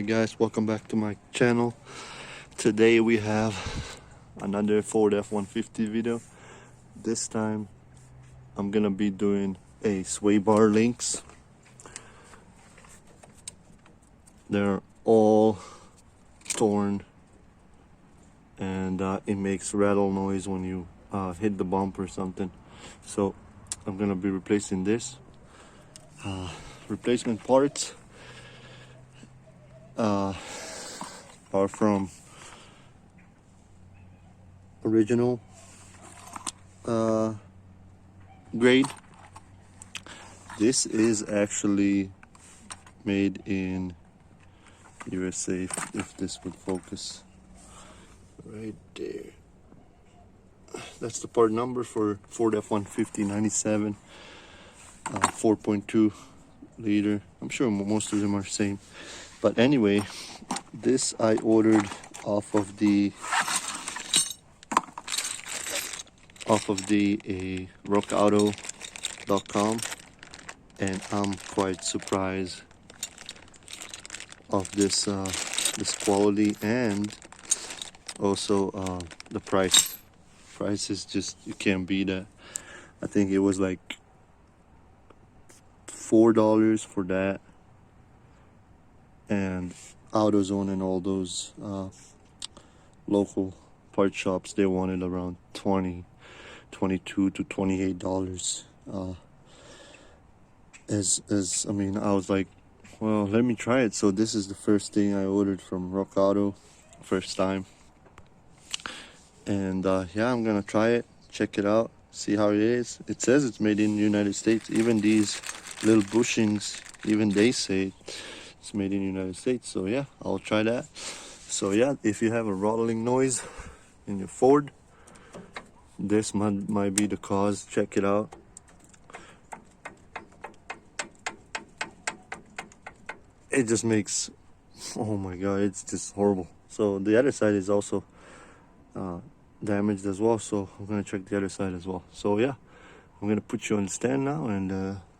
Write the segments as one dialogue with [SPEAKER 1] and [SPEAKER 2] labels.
[SPEAKER 1] Alright guys, welcome back to my channel. Today we have another Ford F-150 video. This time I'm gonna be doing a sway bar links. They're all torn and it makes rattle noise when you hit the bump or something. So I'm gonna be replacing this. Replacement parts are from original grade. This is actually made in USA, if this would focus right there. That's the part number for Ford F-150 97 4.2 liter. I'm sure most of them are the same, but anyway, this I ordered off of the rockauto.com, and I'm quite surprised of this this quality, and also the price. Price is just, you can't beat that. I think it was like $4 for that, and AutoZone and all those local part shops, they wanted around $22 to $28. I mean, I was like, well, let me try it. So this is the first thing I ordered from Rock Auto, first time. And yeah, I'm gonna try it, check it out, see how it is. It says it's made in the United States. Even these little bushings, even they say it's made in the United States. So yeah, I'll try that. So yeah, if you have a rattling noise in your Ford, this might be the cause. Check it out. It just makes, oh my god, it's just horrible. So the other side is also damaged as well, so I'm gonna check the other side as well. So yeah, I'm gonna put you on the stand now, and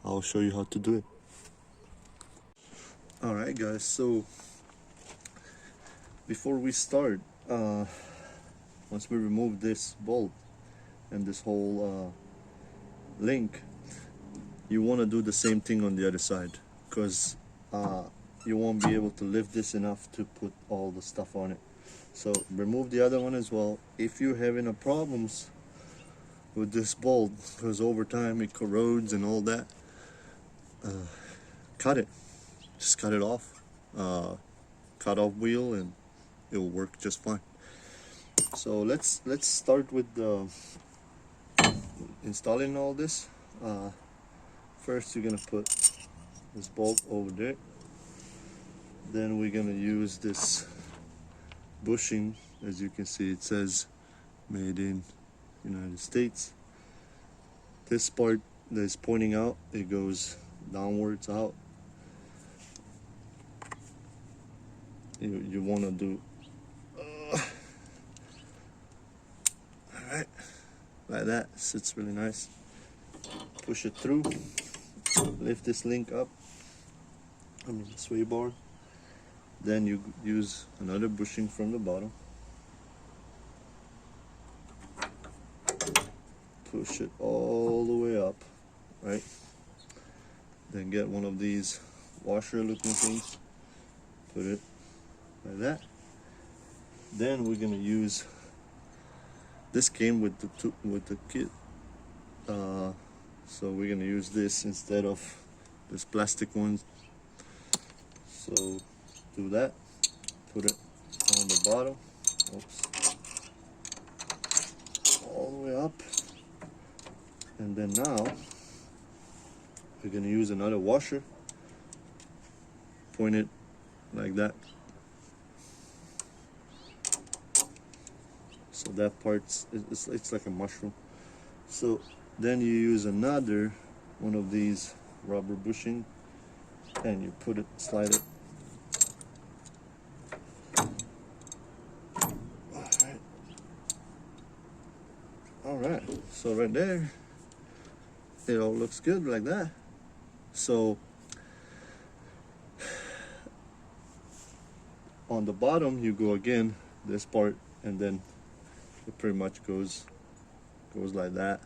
[SPEAKER 1] I'll show you how to do it. All right guys, so before we start, once we remove this bolt and this whole link, you want to do the same thing on the other side, because you won't be able to lift this enough to put all the stuff on it. So remove the other one as well. If you're having a problems with this bolt, because over time it corrodes and all that, cut it. Just cut it off. Cut off wheel, and it will work just fine. So let's start with installing all this. First, you're gonna put this bolt over there. Then we're gonna use this bushing. As you can see, it says made in United States. This part that is pointing out, it goes downwards out. You want to do alright, like that. Sits really nice. Push it through, lift this link up, sway bar. Then you use another bushing from the bottom, push it all the way up, right? Then get one of these washer looking things, put it like that. Then we're gonna use, this came with the kit, so we're gonna use this instead of this plastic one. So do that, put it on the bottom, oops, all the way up, and then now we're gonna use another washer, point it like that, so that part's, it's like a mushroom. So then you use another one of these rubber bushing, and you put it, slide it. Alright, so right there, it all looks good like that. So on the bottom you go again, this part, and then it pretty much goes like that,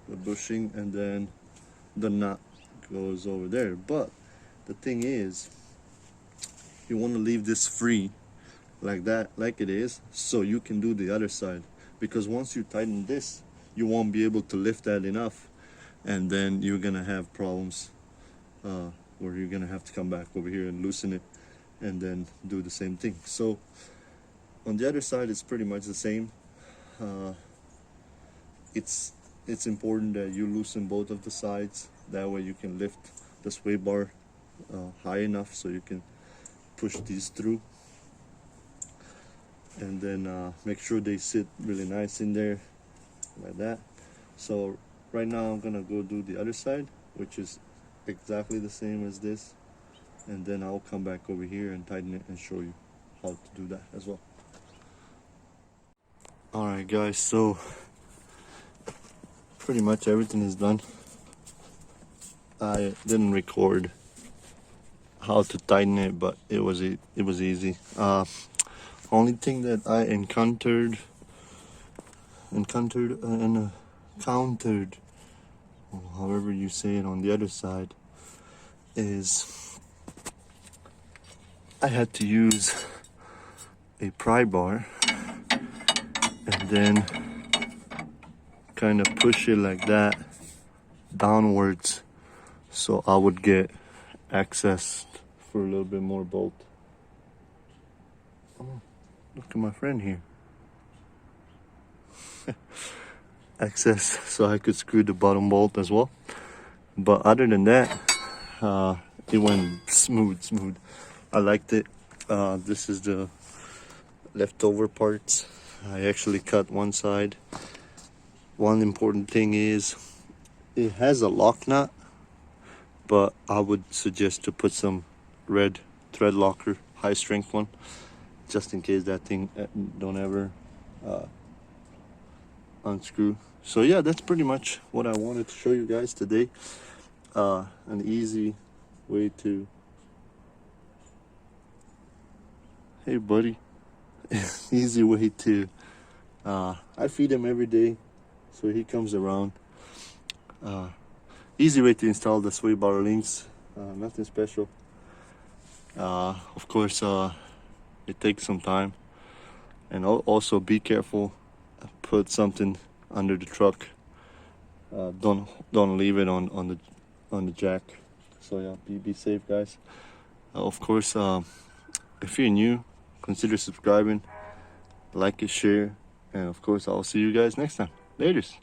[SPEAKER 1] the bushing, and then the nut goes over there. But the thing is, you want to leave this free like that, like it is, so you can do the other side, because once you tighten this, you won't be able to lift that enough, and then you're gonna have problems where you're gonna have to come back over here and loosen it and then do the same thing. So on the other side it's pretty much the same. It's important that you loosen both of the sides, that way you can lift the sway bar high enough so you can push these through, and then make sure they sit really nice in there like that. So right now I'm gonna go do the other side, which is exactly the same as this, and then I'll come back over here and tighten it and show you how to do that as well. Alright guys, so pretty much everything is done. I didn't record how to tighten it, but it was easy. Only thing that I encountered, or however you say it, on the other side, is I had to use a pry bar and then kind of push it like that downwards, so I would get access for a little bit more bolt. Oh, look at my friend here. Access so I could screw the bottom bolt as well. But other than that, it went smooth. I liked it. This is the leftover parts. I actually cut one side. One important thing is it has a lock nut, but I would suggest to put some red thread locker, high strength one, just in case that thing don't ever unscrew. So yeah, that's pretty much what I wanted to show you guys today. An easy way to, hey buddy, easy way to, I feed him every day, so he comes around. Easy way to install the sway bar links, nothing special. Of course, it takes some time, and also be careful. Put something under the truck. Don't leave it on the jack. So yeah, be safe, guys. Of course, if you're new, consider subscribing, like it, share, and of course I'll see you guys next time. Laters.